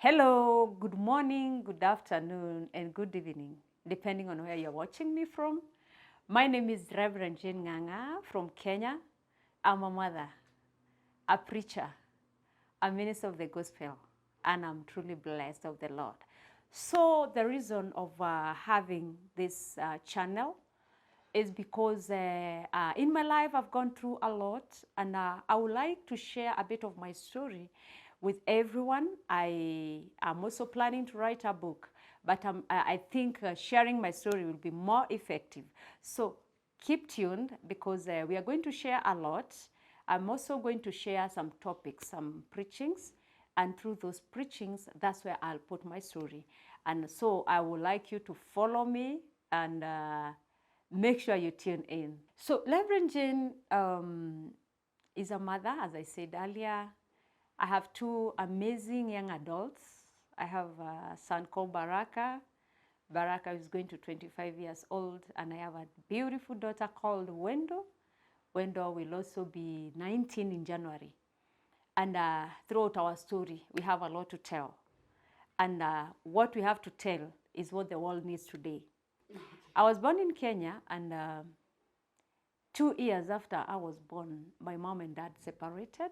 Hello, good morning, good afternoon, and good evening, depending on where you're watching me from. My name is Reverend Jane Nganga from Kenya. I'm a mother, a preacher, a minister of the gospel, and I'm truly blessed of the Lord. So the reason of having this channel is because in my life I've gone through a lot, and I would like to share a bit of my story with everyone. I am also planning to write a book, but I think sharing my story will be more effective. So keep tuned because we are going to share a lot. I'm also going to share some topics, some preachings, and through those preachings, that's where I'll put my story. And so I would like you to follow me and make sure you tune in. So Reverend Jane is a mother, as I said earlier. I have two amazing young adults. I have a son called Baraka. Baraka is going to 25 years old, and I have a beautiful daughter called Wendo. Wendo will also be 19 in January. And throughout our story, we have a lot to tell. And what we have to tell is what the world needs today. I was born in Kenya, and 2 years after I was born, my mom and dad separated.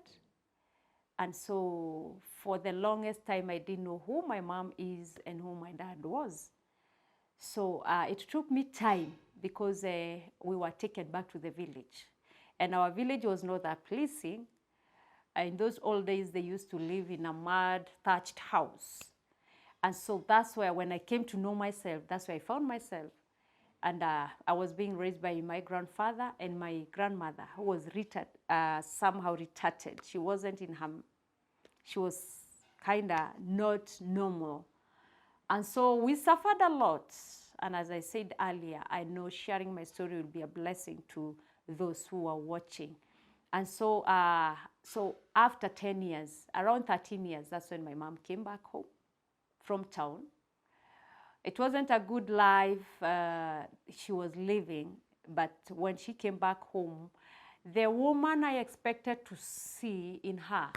And so for the longest time, I didn't know who my mom is and who my dad was. So it took me time because we were taken back to the village. And our village was not that pleasing. In those old days, they used to live in a mud thatched house. And so that's where, when I came to know myself, that's where I found myself. And I was being raised by my grandfather and my grandmother, who was somehow retarded. She wasn't in her, she was kind of not normal. And so we suffered a lot. And as I said earlier, I know sharing my story will be a blessing to those who are watching. And so, so after 10 years, around 13 years, that's when my mom came back home from town. It wasn't a good life she was living, but when she came back home, the woman I expected to see in her,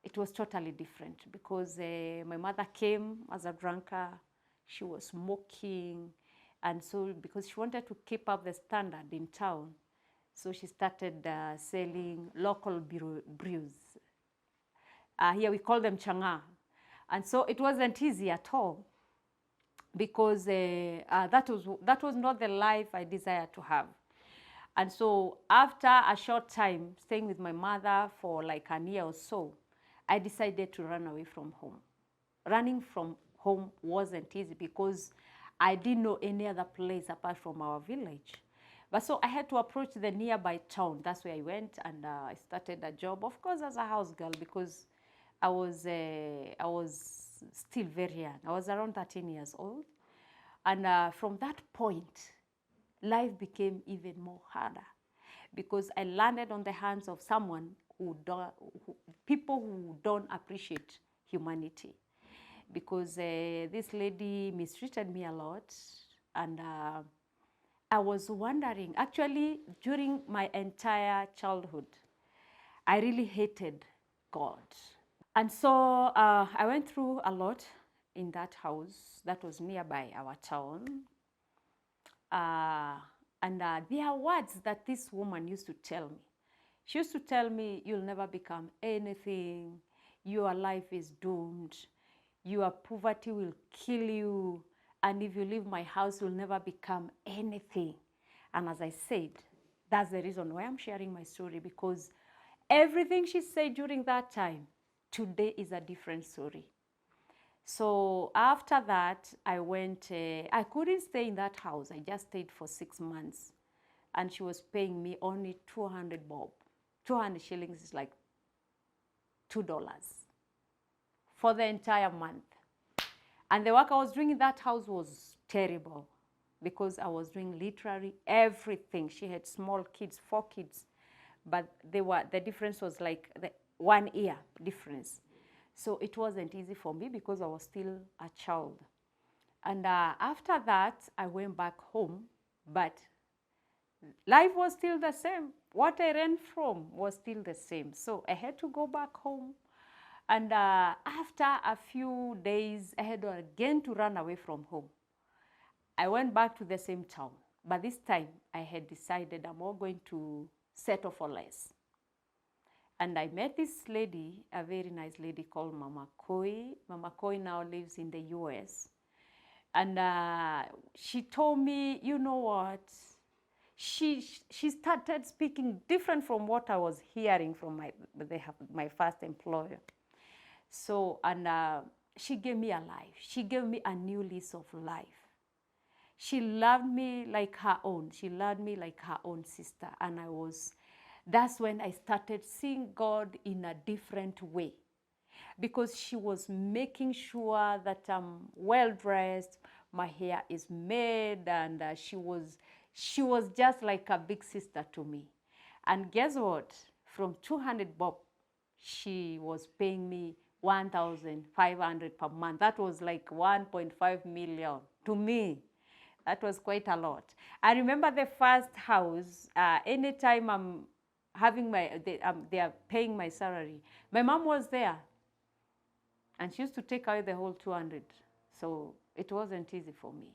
it was totally different because my mother came as a drunkard. She was smoking. And so because she wanted to keep up the standard in town, so she started selling local brews. Here we call them changa. And so it wasn't easy at all because that was not the life I desired to have. And so after a short time staying with my mother for like a year or so, I decided to run away from home. Running from home wasn't easy because I didn't know any other place apart from our village. But so I had to approach the nearby town. That's where I went, and I started a job, of course, as a house girl, because I was still very young. I was around 13 years old. And from that point, life became even more harder because I landed on the hands of someone people who don't appreciate humanity. Because this lady mistreated me a lot, and I was wondering, actually, during my entire childhood, I really hated God. And so I went through a lot in that house that was nearby our town. And there are words that this woman used to tell me. She used to tell me, you'll never become anything. Your life is doomed. Your poverty will kill you. And if you leave my house, you'll never become anything. And as I said, that's the reason why I'm sharing my story, because everything she said during that time, today is a different story. So after that, I went, I couldn't stay in that house. I just stayed for 6 months. And she was paying me only 200 bob. 200 shillings is like $2 for the entire month. And the work I was doing in that house was terrible because I was doing literally everything. She had small kids, 4 kids, but the difference was like the 1 year difference. So it wasn't easy for me because I was still a child. And after that, I went back home, but life was still the same. What I ran from was still the same. So I had to go back home. And after a few days, I had again to run away from home. I went back to the same town, but this time I had decided I'm not going to settle for less. And I met this lady, a very nice lady called Mama Koi. Mama Koi now lives in the US. And she told me, you know what? She started speaking different from what I was hearing from my first employer. So, and she gave me a life. She gave me a new lease of life. She loved me like her own. She loved me like her own sister. And that's when I started seeing God in a different way, because she was making sure that I'm well dressed, my hair is made, and she was just like a big sister to me. And guess what? From 200 bob, she was paying me 1,500 per month. That was like 1.5 million to me. That was quite a lot. I remember the first house, anytime I'm having they are paying my salary, my mom was there. And she used to take away the whole 200. So it wasn't easy for me.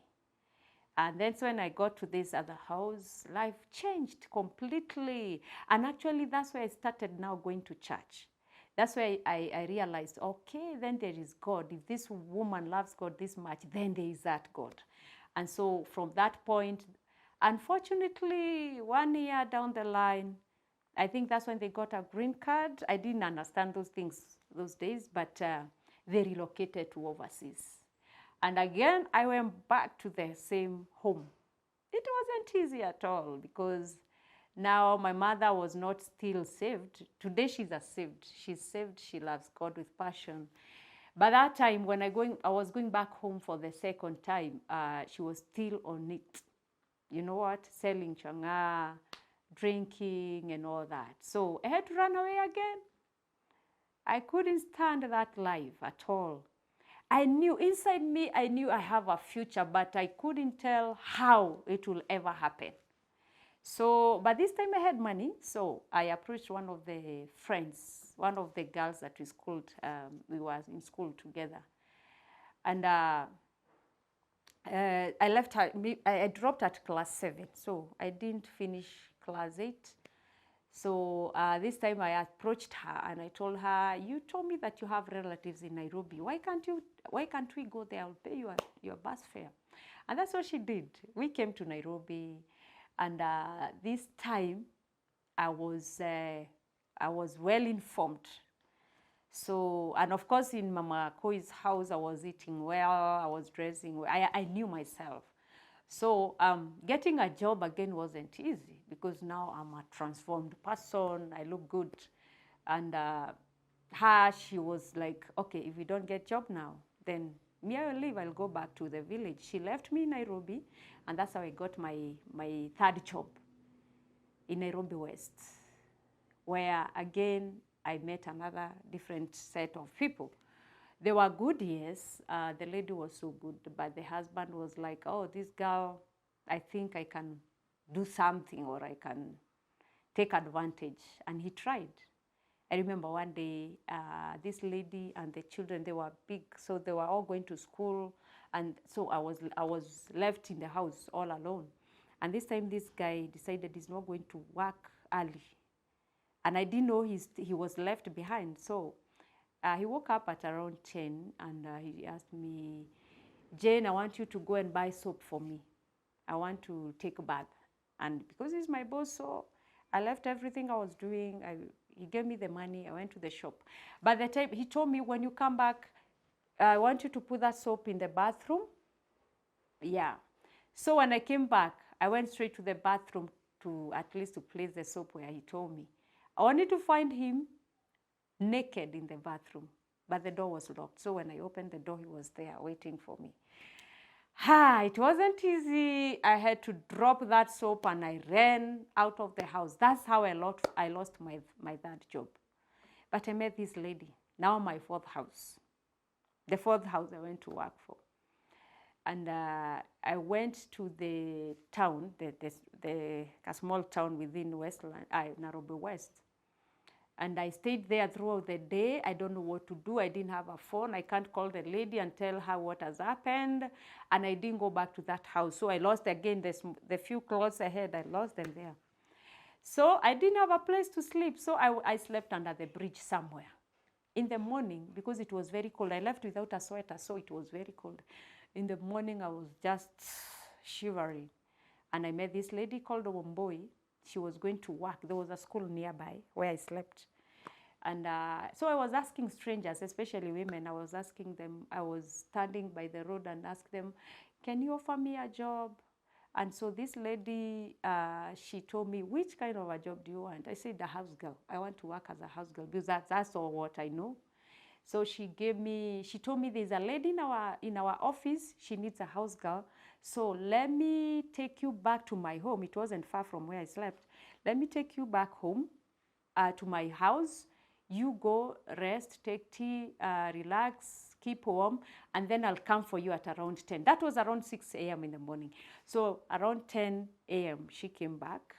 And then when I got to this other house, life changed completely. And actually, that's where I started now going to church. That's where I realized, okay, then there is God. If this woman loves God this much, then there is that God. And so from that point, unfortunately, 1 year down the line, I think that's when they got a green card. I didn't understand those things those days, but they relocated to overseas. And again, I went back to the same home. It wasn't easy at all, because now my mother was not still saved. Today she's a saved. She's saved. She loves God with passion. But that time when I was going back home for the second time, she was still on it. You know what? Selling changa, drinking and all that. So I had to run away again. I couldn't stand that life at all. I knew inside me, I knew I have a future, but I couldn't tell how it will ever happen. So, but this time I had money, so I approached one of the friends, one of the girls that we were in school together. And I left her, I dropped at class 7, so I didn't finish class 8. So this time I approached her and I told her, you told me that you have relatives in Nairobi. Why can't we go there? I'll pay you your bus fare. And that's what she did. We came to Nairobi, and this time I was well informed. So, and of course in Mama Koi's house, I was eating well, I was dressing well. I knew myself. So getting a job again wasn't easy, because now I'm a transformed person. I look good. And she was like, okay, if you don't get job now, then me, I will leave. I'll go back to the village. She left me in Nairobi, and that's how I got my third job in Nairobi West, where again, I met another different set of people. They were good, yes. The lady was so good, but the husband was like, oh, this girl, I think I can do something, or I can take advantage. And he tried. I remember one day, this lady and the children, they were big, so they were all going to school. And so I was left in the house all alone. And this time, this guy decided he's not going to work early. And I didn't know he was left behind. So he woke up at around 10, and he asked me, Jane, I want you to go and buy soap for me. I want to take a bath. And because he's my boss, so I left everything I was doing. He gave me the money. I went to the shop. By the time he told me, when you come back, I want you to put that soap in the bathroom. Yeah. So when I came back, I went straight to the bathroom to at least to place the soap where he told me. I wanted to find him naked in the bathroom, but the door was locked. So when I opened the door, he was there waiting for me. It wasn't easy. I had to drop that soap and I ran out of the house. That's how I lost my third job. But I met this lady, now my fourth house. The fourth house I went to work for. And I went to the town, a small town within Westland, Nairobi West. And I stayed there throughout the day. I don't know what to do. I didn't have a phone. I can't call the lady and tell her what has happened. And I didn't go back to that house. So I lost again the few clothes I had. I lost them there. So I didn't have a place to sleep. So I slept under the bridge somewhere. In the morning, because it was very cold, I left without a sweater, so it was very cold. In the morning, I was just shivering. And I met this lady called Wamboi. She was going to work. There was a school nearby where I slept. And so I was asking strangers, especially women, I was asking them, I was standing by the road and asked them, can you offer me a job? And so this lady, she told me, which kind of a job do you want? I said, a house girl. I want to work as a house girl because that's all what I know. So she told me there's a lady in our office. She needs a house girl. So let me take you back to my home. It wasn't far from where I slept. Let me take you back home to my house. You go rest, take tea, relax, keep warm, and then I'll come for you at around 10. That was around 6 a.m. in the morning. So around 10 a.m. she came back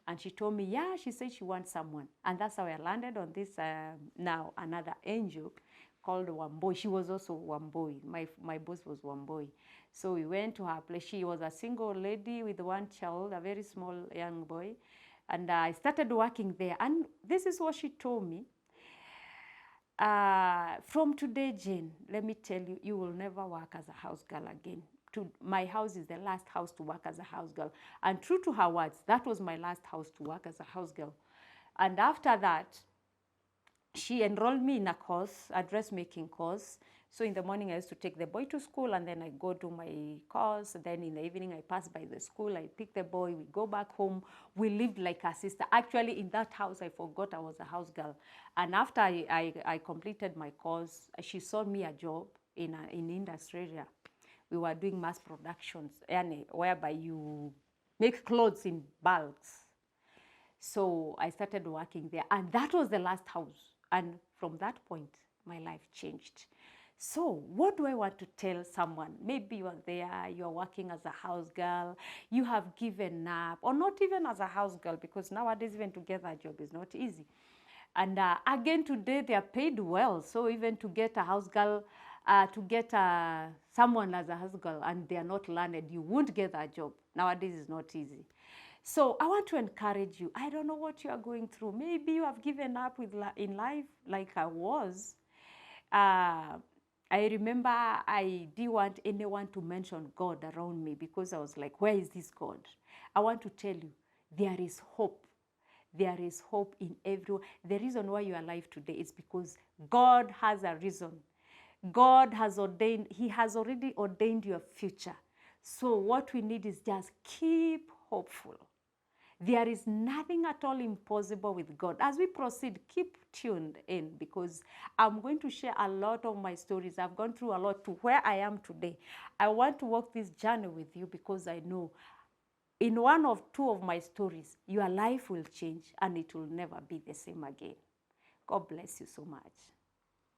and she told me, yeah, she said she wants someone. And that's how I landed on this now another angel called Wamboi. She was also Wamboi. My boss was Wamboi. So we went to her place. She was a single lady with one child, a very small young boy. And I started working there. And this is what she told me. From today, Jane, let me tell you, you will never work as a house girl again. My house is the last house to work as a house girl. And true to her words, that was my last house to work as a house girl. And after that, she enrolled me in a course, a dressmaking course. So in the morning, I used to take the boy to school, and then I go do my course. Then in the evening, I pass by the school. I pick the boy. We go back home. We lived like a sister. Actually, in that house, I forgot I was a house girl. And after I completed my course, she sold me a job in industry area. We were doing mass productions, whereby you make clothes in bulks. So I started working there, and that was the last house. And from that point, my life changed. So what do I want to tell someone? Maybe you are there, you are working as a house girl, you have given up, or not even as a house girl, because nowadays even to get a job is not easy. And again, today they are paid well. So even to get a house girl, to get someone as a house girl and they are not learned, you won't get that job. Nowadays it's not easy. So I want to encourage you. I don't know what you are going through. Maybe you have given up in life like I was. I remember I didn't want anyone to mention God around me because I was like, where is this God? I want to tell you, there is hope. There is hope in everyone. The reason why you are alive today is because God has a reason. God has ordained, He has already ordained your future. So what we need is just keep hopeful. There is nothing at all impossible with God. As we proceed, keep tuned in because I'm going to share a lot of my stories. I've gone through a lot to where I am today. I want to walk this journey with you because I know in one of two of my stories, your life will change and it will never be the same again. God bless you so much.